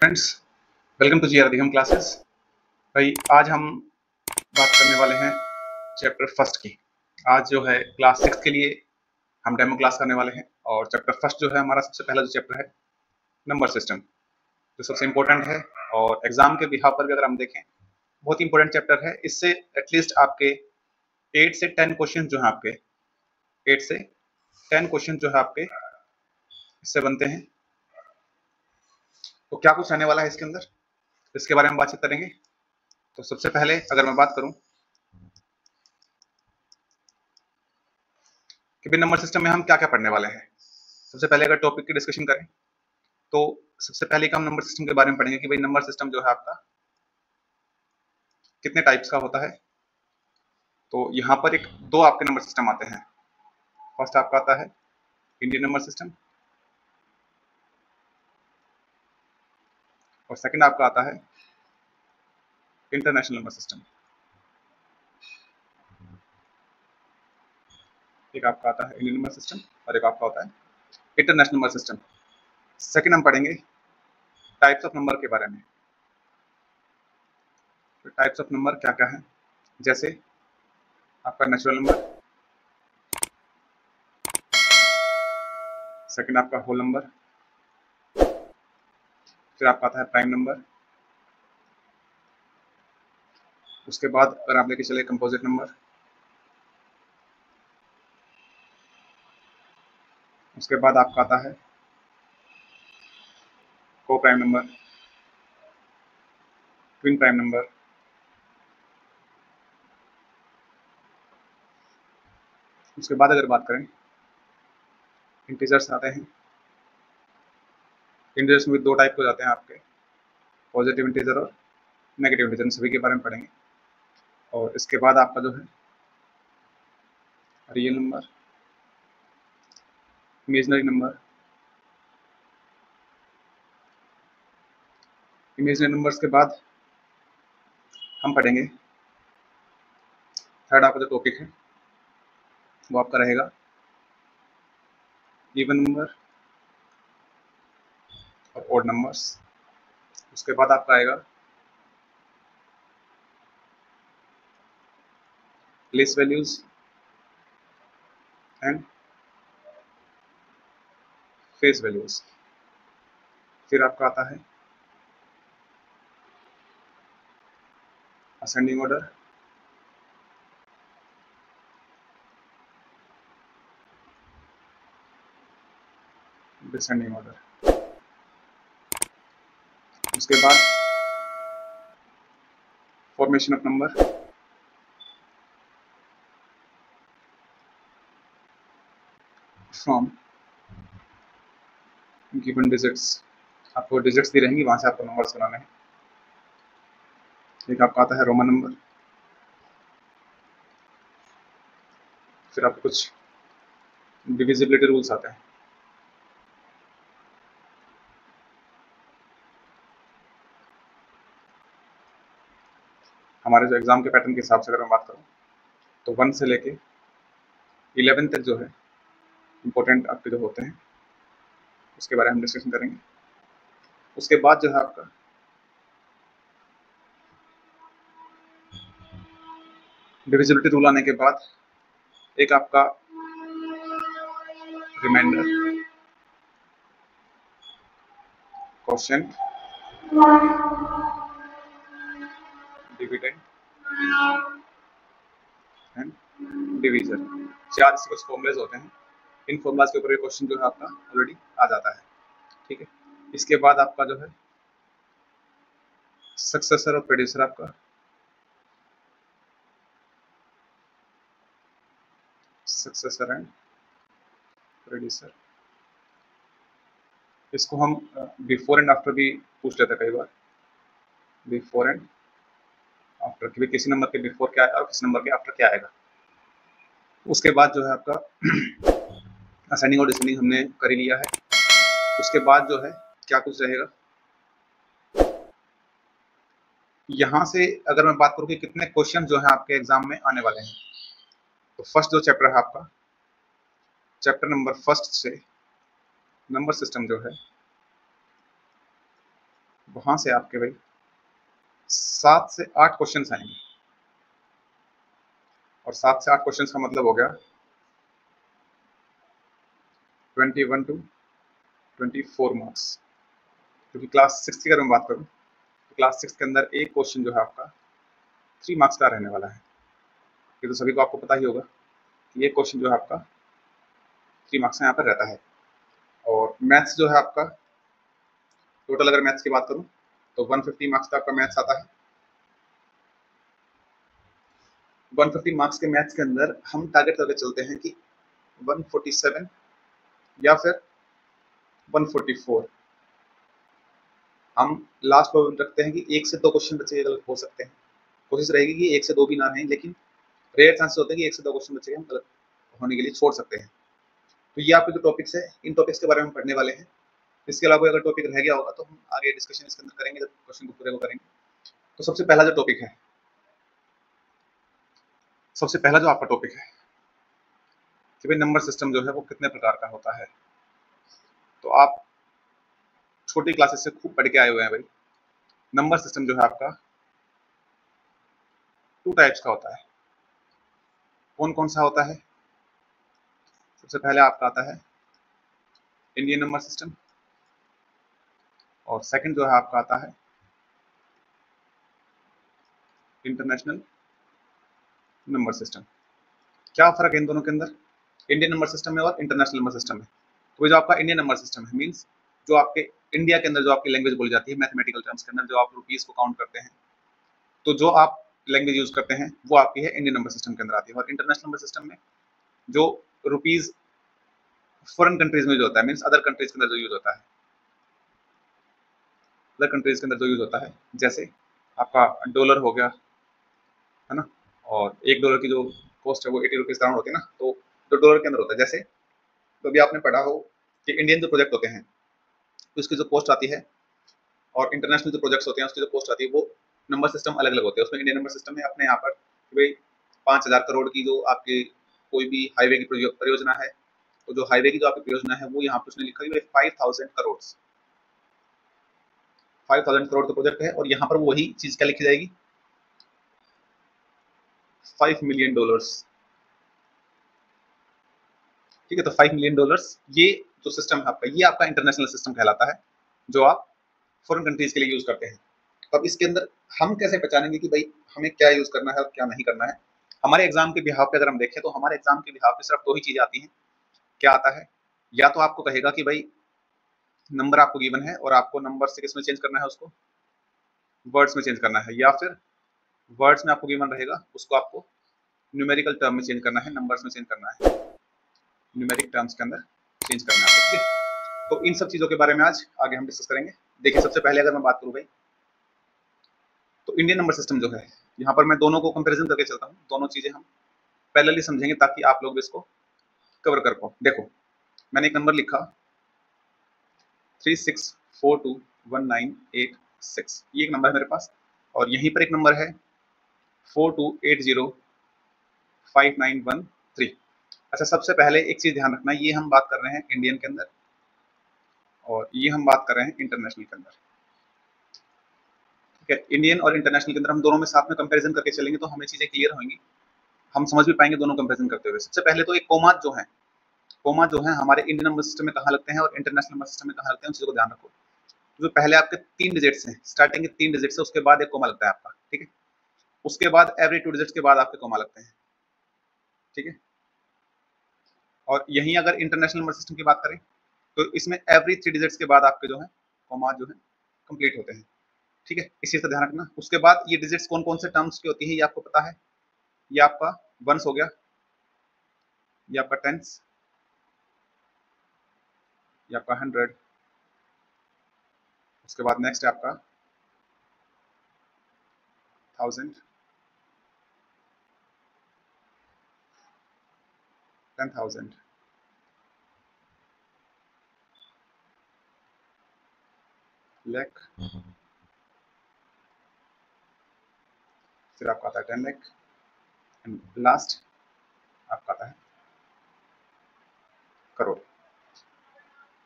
Friends, welcome to GR classes. भाई आज हम बात करने वाले हैं चैप्टर फर्स्ट की। आज जो है क्लास 6 के लिए हम डेमो क्लास करने वाले हैं और चैप्टर फर्स्ट जो है हमारा सबसे पहला जो चैप्टर है नंबर सिस्टम, जो सबसे इम्पोर्टेंट है और एग्जाम के बिहाफ पर भी अगर हम देखें बहुत इंपॉर्टेंट चैप्टर है। इससे एटलीस्ट आपके 8 से 10 क्वेश्चन जो है आपके 8 से 10 क्वेश्चन जो है आपके इससे बनते हैं। तो क्या कुछ आने वाला है इसके अंदर, इसके बारे में बातचीत करेंगे। तो सबसे पहले अगर मैं बात करूं कि भाई नंबर सिस्टम में हम क्या क्या पढ़ने वाले हैं, सबसे पहले अगर टॉपिक की डिस्कशन करें तो सबसे पहले हम नंबर सिस्टम के बारे में पढ़ेंगे कि भाई नंबर सिस्टम जो है आपका कितने टाइप्स का होता है। तो यहाँ पर दो आपके नंबर सिस्टम आते हैं। फर्स्ट आपका आता है इंडियन नंबर सिस्टम और सेकंड आपका आता है इंटरनेशनल नंबर सिस्टम। एक आपका आता है इंडियन नंबर सिस्टम और एक आपका होता है इंटरनेशनल नंबर सिस्टम। सेकंड हम पढ़ेंगे टाइप्स ऑफ नंबर के बारे में। तो टाइप्स ऑफ नंबर क्या क्या है, जैसे आपका नेचुरल नंबर, सेकंड आपका होल नंबर, फिर आपका आता है प्राइम नंबर, उसके बाद अगर आप लेके चले कंपोजिट नंबर, उसके बाद आपका आता है को prime number, twin prime number, उसके बाद अगर बात करें इंटीजर्स आते हैं। इंटीजर्स में दो टाइप हो जाते हैं आपके, पॉजिटिव इंटीजर और नेगेटिव इंटीजर, सभी के बारे में पढ़ेंगे। और इसके बाद आपका जो है real number, imaginary number. Imaginary numbers के बाद हम पढ़ेंगे थर्ड आपका जो टॉपिक है वो आपका रहेगा इवन नंबर और ऑड नंबर्स। उसके बाद आपका आएगा place values and face values. फिर आपका आता है असेंडिंग ऑर्डर, डिसेंडिंग ऑर्डर। उसके बाद formation of number, from given digits. आपको डिजिट्स दी रहेंगी, वहां से आपको नंबर्स बनाने हैं। एक आपका आता है रोमन नंबर, फिर आपको कुछ डिविजिबिलिटी रूल्स आते हैं। हमारे जो एग्जाम के पैटर्न के हिसाब से अगर मैं बात करूं तो 1 से लेके 11 तक जो है इंपॉर्टेंट आपके जो होते हैं उसके बारे में हम डिस्कशन करेंगे। उसके बाद जो है आपका डिविजिबिलिटी रूल आने के बाद एक आपका reminder, quotient, dividend and division. चार इसके कुछ फॉर्मूलेज होते हैं। इन फॉर्मूलाज के ऊपर ये क्वेश्चन जो है आपका ऑलरेडी आ जाता है। ठीक है, इसके बाद आपका जो है सक्सेसर और प्रेडिसर, आपका सक्सेसर एंड प्रेडिसर। इसको हम बिफोर एंड आफ्टर भी पूछ लेते हैं कई बार, बिफोर एंड आफ्टर, कि किसी नंबर के बिफोर क्या है और किसी नंबर के आफ्टर क्या आएगा। उसके बाद जो है आपका असेंडिंग और डिसेंडिंग हमने कर ही लिया है। उसके बाद जो है क्या कुछ रहेगा, यहाँ से अगर मैं बात करूँ कि कितने क्वेश्चन जो है आपके एग्जाम में आने वाले हैं, तो फर्स्ट जो चैप्टर है आपका, चैप्टर नंबर फर्स्ट से नंबर सिस्टम जो है वहां से आपके भाई 7 से 8 क्वेश्चन आएंगे, और 7 से 8 क्वेश्चन का मतलब हो गया 21 टू 24 मार्क्स। क्योंकि क्लास 6 की अगर मैं बात करूं तो क्लास 6 के अंदर एक क्वेश्चन जो है आपका 3 मार्क्स का रहने वाला है। ये तो सभी को आपको पता ही होगा कि ये क्वेश्चन जो है आपका 3 मार्क्स में यहाँ पर रहता है। और मैथ्स जो है आपका टोटल अगर मैथ्स की बात करूं तो 150 मार्क्स का आपका मैथ्स आता है। 150 मार्क्स के मैथ्स के अंदर हम टारगेट करके चलते हैं कि 147 या फिर 144। हम लास्ट पर रखते हैं कि 1 से 2 क्वेश्चन बच्चे गलत हो सकते हैं। कोशिश रहेगी कि 1 से 2 भी ना रहें, लेकिन रेयर चांसेस होते हैं कि 1 से 2 क्वेश्चन बच्चे हम गलत होने के लिए छोड़ सकते हैं। तो ये आपके जो टॉपिक्स है, इन टॉपिक्स के बारे में हम पढ़ने वाले हैं। इसके अलावा अगर टॉपिक रह गया होगा तो हम आगे डिस्कशन इसके अंदर करेंगे जब क्वेश्चन को पूरे को करेंगे। तो सबसे पहला जो टॉपिक है, सबसे पहला जो आपका टॉपिक है कि भाई नंबर सिस्टम जो है वो कितने प्रकार का होता है। तो आप छोटी क्लासेस से खूब पढ़ के आए हुए हैं भाई। नंबर सिस्टम जो है आपका 2 टाइप्स का होता है। कौन कौन सा होता है? सबसे पहले आपका आता है इंडियन नंबर सिस्टम, और सेकंड जो है आपका आता है इंटरनेशनल नंबर सिस्टम। क्या फर्क है इन दोनों के अंदर, इंडियन नंबर सिस्टम में और इंटरनेशनल नंबर सिस्टम में? तो जो आपका इंडियन नंबर सिस्टम है मींस जो आपके इंडिया के अंदर जो आपकी लैंग्वेज बोली जाती है मैथमेटिकल टर्म्स के अंदर, जो आप रुपीस को काउंट करते हैं, तो जो आप लैंग्वेज यूज करते हैं वो आपकी है इंडियन नंबर सिस्टम के अंदर आती है। और इंटरनेशनल नंबर सिस्टम में जो रुपीस फॉरेन कंट्रीज में जो होता है मींस अदर कंट्रीज के अंदर जो यूज होता है, अदर कंट्रीज के अंदर जो यूज होता है, जैसे आपका डॉलर हो गया, है ना, और $1 की जो कॉस्ट है वो 80 रुपीज राउंड होती है ना, तो जो डॉलर के अंदर होता है, जैसे तो भी आपने पढ़ा हो कि इंडियन जो प्रोजेक्ट होते हैं तो उसकी जो कॉस्ट आती है, और इंटरनेशनल जो प्रोजेक्ट्स होते हैं उसकी जो कॉस्ट आती है, वो नंबर सिस्टम अलग अलग होते हैं। उसमें इंडियन नंबर सिस्टम में अपने यहाँ पर कि भाई 5,000 करोड़ की जो आपकी कोई भी हाईवे की परियोजना है, तो जो हाईवे की जो आपकी परियोजना है वो यहाँ पर उसने लिखा है 5,000 करोड़, 5,000 करोड़ का प्रोजेक्ट है, और यहाँ पर वही चीज क्या लिखी जाएगी, $5 मिलियन। ठीक है, तो $5 मिलियन ये जो सिस्टम है आपका, ये आपका इंटरनेशनल सिस्टम कहलाता है, जो आप फॉरेन कंट्रीज के लिए यूज करते हैं। अब इसके अंदर हम कैसे पहचानेंगे कि भाई हमें क्या यूज करना है और क्या नहीं करना है? हमारे एग्जाम के बिहाफ पे अगर हम देखें तो हमारे एग्जाम के बिहाफ पे सिर्फ 2 ही चीजें आती हैं। क्या आता है? या तो आपको कहेगा कि भाई नंबर आपको गिवन है और आपको नंबर से किसमें चेंज करना है, उसको वर्ड्स में चेंज करना है, या फिर वर्ड्स में आपको गिवन रहेगा उसको आपको न्यूमेरिकल टर्म में चेंज करना है, नंबर्स में चेंज करना है, न्यूमेरिक टर्म्स के अंदर चेंज करना है। ठीक है, तो इन सब चीजों के बारे में आज आगे हम डिस्कस करेंगे। देखिए, सबसे पहले अगर मैं बात करूं भाई, तो इंडियन नंबर सिस्टम जो है, यहाँ पर मैं दोनों को कंपैरिजन करके चलता हूँ, दोनों चीजें हम पैरेलली समझेंगे ताकि आप लोग इसको कवर कर पाओ। देखो, मैंने एक नंबर लिखा 36421986, ये एक नंबर है मेरे पास, और यहीं पर एक नंबर है 42805913। अच्छा, सबसे पहले एक चीज ध्यान रखना, ये हम बात कर रहे हैं इंडियन के अंदर और ये हम बात कर रहे हैं इंटरनेशनल के अंदर। ठीक है, इंडियन और इंटरनेशनल के अंदर हम दोनों में साथ में कंपैरिजन करके चलेंगे तो हमें चीजें क्लियर होंगी, हम समझ भी पाएंगे दोनों कंपैरिजन करते हुए। सबसे पहले तो एक कोमा जो है, कोमा जो है हमारे इंडियन नंबर सिस्टम में कहाँ लगते हैं और इंटरनेशनल नंबर सिस्टम में कहाँ लगते हैं, उन चीजों को ध्यान रखो। जो पहले आपके 3 डिजिट्स हैं, स्टार्टिंग के 3 डिजिट्स है, उसके बाद एक कोमा लगता है आपका। ठीक है, उसके बाद एवरी 2 डिजिट्स के बाद आपके कोमा लगते हैं। ठीक है, और यहीं अगर इंटरनेशनल नंबर सिस्टम की बात करें तो इसमें एवरी 3 डिजिट्स के बाद आपके जो है कोमा जो है कंप्लीट होते हैं। ठीक है, इस चीज का ध्यान रखना। उसके बाद ये डिजिट्स कौन कौन से टर्म्स की होती है ये आपको पता है, ये आपका वंस हो गया, ये आपका टेंस, ये आपका 100, उसके बाद नेक्स्ट है आपका 1000, 10,000, लाख, फिर आपका आता है 10 लाख, एंड लास्ट आपका आता है करोड़।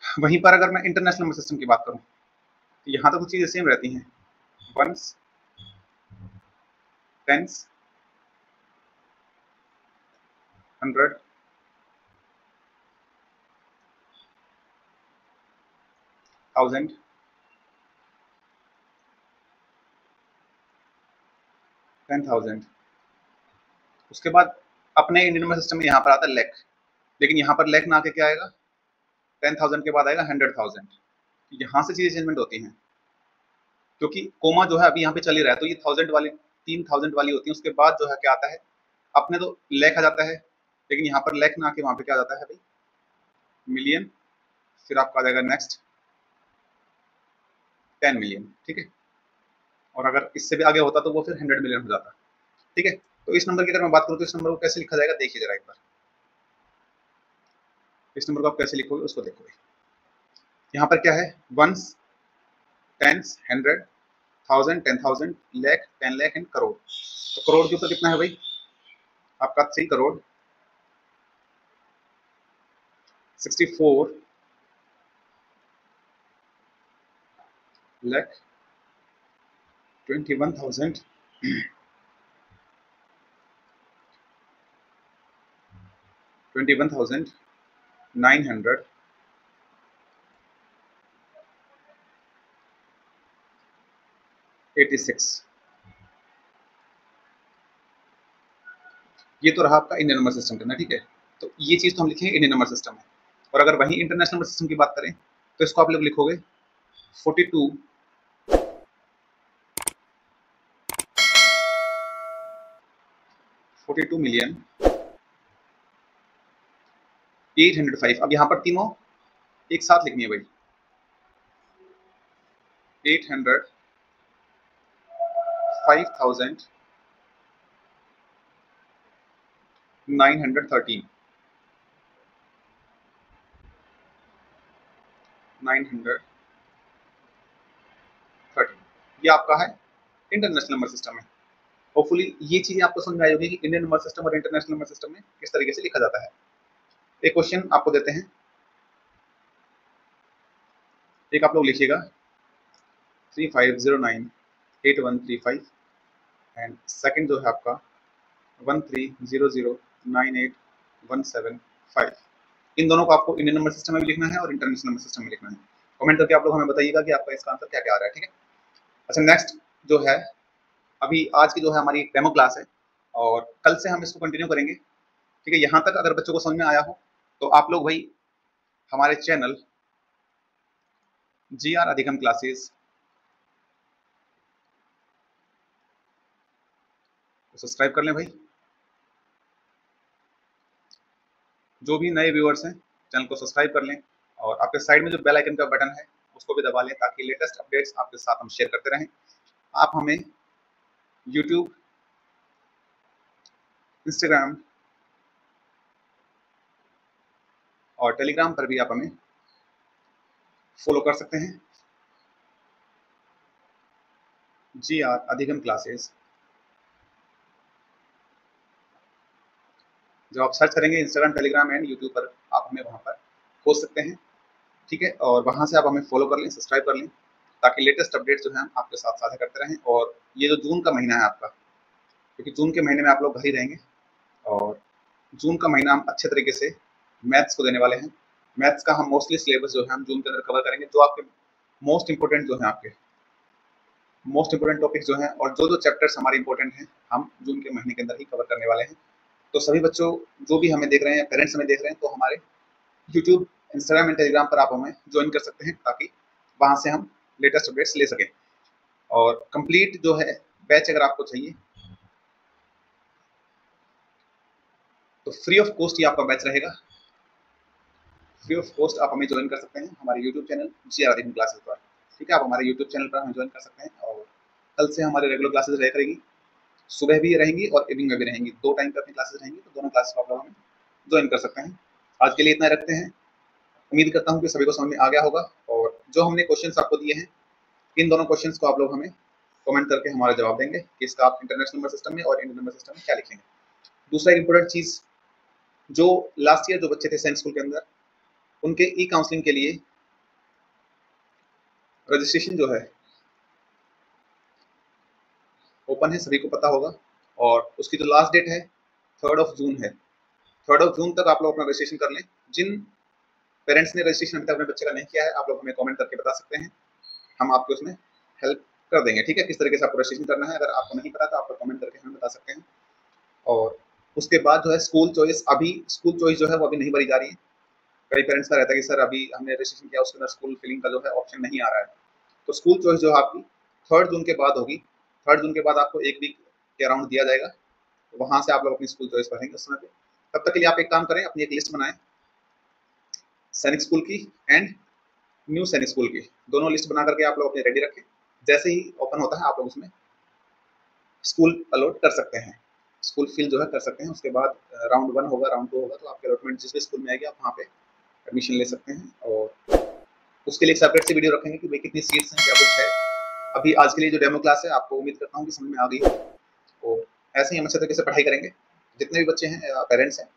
वहीं पर अगर मैं इंटरनेशनल नंबर सिस्टम की बात करूं तो यहाँ तो कुछ चीज़ें सेम रहती हैं, वंस, टेंस, 100, 1000, 10,000। उसके बाद अपने इंडियन नंबर सिस्टम में यहाँ पर आता है लैख, लेकिन यहाँ पर लैख ना आके क्या आएगा, 10,000 के बाद आएगा 100,000। यहाँ से चीजें चेंजमेंट होती हैं, क्योंकि कोमा जो है अभी यहाँ पे चल ही रहा है, तो ये 1000 वाली 3000 वाली होती है। उसके बाद जो है क्या आता है, अपने तो लैख आ जाता है, लेकिन यहाँ पर लैख ना आके वहां पे क्या आ जाता है भाई, मिलियन, फिर आपका आ जाएगा नेक्स्ट 10 मिलियन, ठीक है। और अगर इससे भी आगे होता तो वो फिर 100 मिलियन हो जाता, ठीक है। तो इस नंबर की अगर मैं बात करूँ तो इस नंबर को कैसे लिखा जाएगा, देखिए जरा एक बार, इस नंबर को आप कैसे लिखोगे उसको देखोगे। यहाँ पर क्या है, ones, tens, 100, 1000, 10,000, lakh, 10 lakh and crore. तो करोड़ के ऊपर कितना है भाई आपका, 3 करोड़ 64 लाख 21,000 21,986। ये तो रहा आपका इंडियन नंबर सिस्टम करना, ठीक है। तो ये चीज तो हम लिखेंगे इंडियन नंबर सिस्टम में। और अगर वही इंटरनेशनल नंबर सिस्टम की बात करें तो इसको आप लोग लिखोगे 42 मिलियन 805। अब यहाँ पर तीनों एक साथ लिखनी है भाई, 805,913 ये आपका है इंटरनेशनल नंबर सिस्टम में। होपफुली ये चीजें आपको समझ में आई होगी कि इंडियन नंबर सिस्टम और इंटरनेशनल नंबर सिस्टम में किस तरीके से लिखा जाता है। एक क्वेश्चन आपको देते हैं, एक आप लोग लिखिएगा 35098135 एंड सेकंड जो है आपका 13009817 इन दोनों को आपको इंडियन नंबर सिस्टम में भी लिखना है और इंटरनेशनल नंबर सिस्टम में लिखना है। कमेंट करके आप लोग हमें बताइएगा कि आपका इसका आंसर क्या क्या आ रहा है, ठीक है। अच्छा नेक्स्ट जो है, अभी आज की जो है हमारी डेमो क्लास है और कल से हम इसको कंटिन्यू करेंगे, ठीक है। यहाँ तक अगर बच्चों को समझ में आया हो तो आप लोग भाई हमारे चैनल GR अधिगम क्लासेस सब्सक्राइब कर लें भाई। जो भी नए व्यूअर्स हैं चैनल को सब्सक्राइब कर लें और आपके साइड में जो बेल आइकन का बटन है उसको भी दबा लें ताकि लेटेस्ट अपडेट्स आपके साथ हम शेयर करते रहें। आप हमें YouTube, Instagram और Telegram पर भी आप हमें फॉलो कर सकते हैं, GR अधिगम क्लासेस। जब आप सर्च करेंगे Instagram, Telegram एंड YouTube पर आप हमें वहाँ पर खोज सकते हैं, ठीक है। और वहाँ से आप हमें फॉलो कर लें, सब्सक्राइब कर लें ताकि लेटेस्ट अपडेट्स जो है हम आपके साथ साझा करते रहें। और ये जो जून का महीना है आपका, क्योंकि जून के महीने में आप लोग घर ही रहेंगे और जून का महीना हम अच्छे तरीके से मैथ्स को देने वाले हैं। मैथ्स का हम मोस्टली सिलेबस जो है हम जून के अंदर कवर करेंगे, जो आपके मोस्ट इंपोर्टेंट जो है आपके मोस्ट इंपोर्टेंट टॉपिक जो हैं और जो जो चैप्टर्स हमारे इंपॉर्टेंट हैं हम जून के महीने के अंदर ही कवर करने वाले हैं। तो सभी बच्चों जो भी हमें देख रहे हैं, पेरेंट्स हमें देख रहे हैं, तो हमारे यूट्यूब, इंस्टाग्राम एंड टेलीग्राम पर आप हमें ज्वाइन कर सकते हैं ताकि वहाँ से हम लेटेस्ट अपडेट्स ले सकें। और कंप्लीट जो है बैच अगर आपको चाहिए तो फ्री ऑफ कॉस्ट ही आपका बैच रहेगा। फ्री ऑफ कॉस्ट आप हमें ज्वाइन कर सकते हैं हमारे यूट्यूब चैनल GR अधिगम क्लासेस पर, ठीक है। आप हमारे यूट्यूब चैनल पर हमें ज्वाइन कर सकते हैं और कल से हमारे रेगुलर क्लासेस रह करेगी, सुबह भी रहेंगी और इवनिंग में भी रहेंगी, 2 टाइम पर अपनी क्लासेस रहेंगी। तो दोनों क्लासेस को आप लोग हमें ज्वाइन कर सकते हैं। आज के लिए इतना रखते हैं। उम्मीद करता हूँ कि सभी को समझ में आ गया होगा और जो हमने क्वेश्चंस आपको दिए हैं इन दोनों क्वेश्चंस को आप लोग हमें कमेंट करके हमारा जवाब देंगे कि इसका आप इंटरनेशनल नंबर सिस्टम में और इंडियन नंबर सिस्टम में क्या लिखेंगे। दूसरा एक इंपॉर्टेंट चीज, जो लास्ट ईयर जो बच्चे थे साइंस स्कूल के अंदर उनके ई काउंसलिंग के लिए रजिस्ट्रेशन जो है ओपन है, सभी को पता होगा, और उसकी जो लास्ट डेट है 3 जून है। 3 जून तक आप लोग अपना रजिस्ट्रेशन कर लें। जिन पेरेंट्स ने रजिस्ट्रेशन अभी तक अपने बच्चे का नहीं किया है, आप लोग हमें कमेंट करके बता सकते हैं, हम आपको उसमें हेल्प कर देंगे। ठीक है, किस तरीके से आपको रजिस्ट्रेशन करना है, अगर आपको नहीं पता तो आप लोग कमेंट करके हमें बता सकते हैं। और उसके बाद जो है स्कूल चॉइस, अभी स्कूल चॉइस जो है वो अभी नहीं भरी जा रही है। कई पेरेंट्स का रहता है कि सर अभी हमने रजिस्ट्रेशन किया, उसके अंदर स्कूल फिलिंग का जो है ऑप्शन नहीं आ रहा है। तो स्कूल चॉइस जो है आपकी 3 जून के बाद होगी। 3 जून के बाद आपको 1 वीक के अराउंड दिया जाएगा, वहां से आप लोग अपनी स्कूल चॉइस भरेंगे उस समय पे। तब तक के लिए आप एक काम करें, अपनी एक लिस्ट बनाएं सैनिक स्कूल की एंड न्यू सैनिक स्कूल की, दोनों लिस्ट बना करके आप लोग अपने रेडी रखें। जैसे ही ओपन होता है आप लोग उसमें स्कूल अलॉट कर सकते हैं, स्कूल फिल जो है कर सकते हैं। उसके बाद राउंड 1 होगा, राउंड 2 होगा, तो आपकी अलॉटमेंट जिस भी स्कूल में आएगी आप वहाँ पे एडमिशन ले सकते हैं। और उसके लिए एक सेपरेट से वीडियो रखेंगे कि भाई कितनी सीट्स हैं, क्या कुछ है। अभी आज के लिए जो डेमो क्लास है आपको उम्मीद करता हूँ कि समझ में आ गई हो। तो ऐसे ही हम अच्छे तरीके से पढ़ाई करेंगे। जितने भी बच्चे हैं पेरेंट्स हैं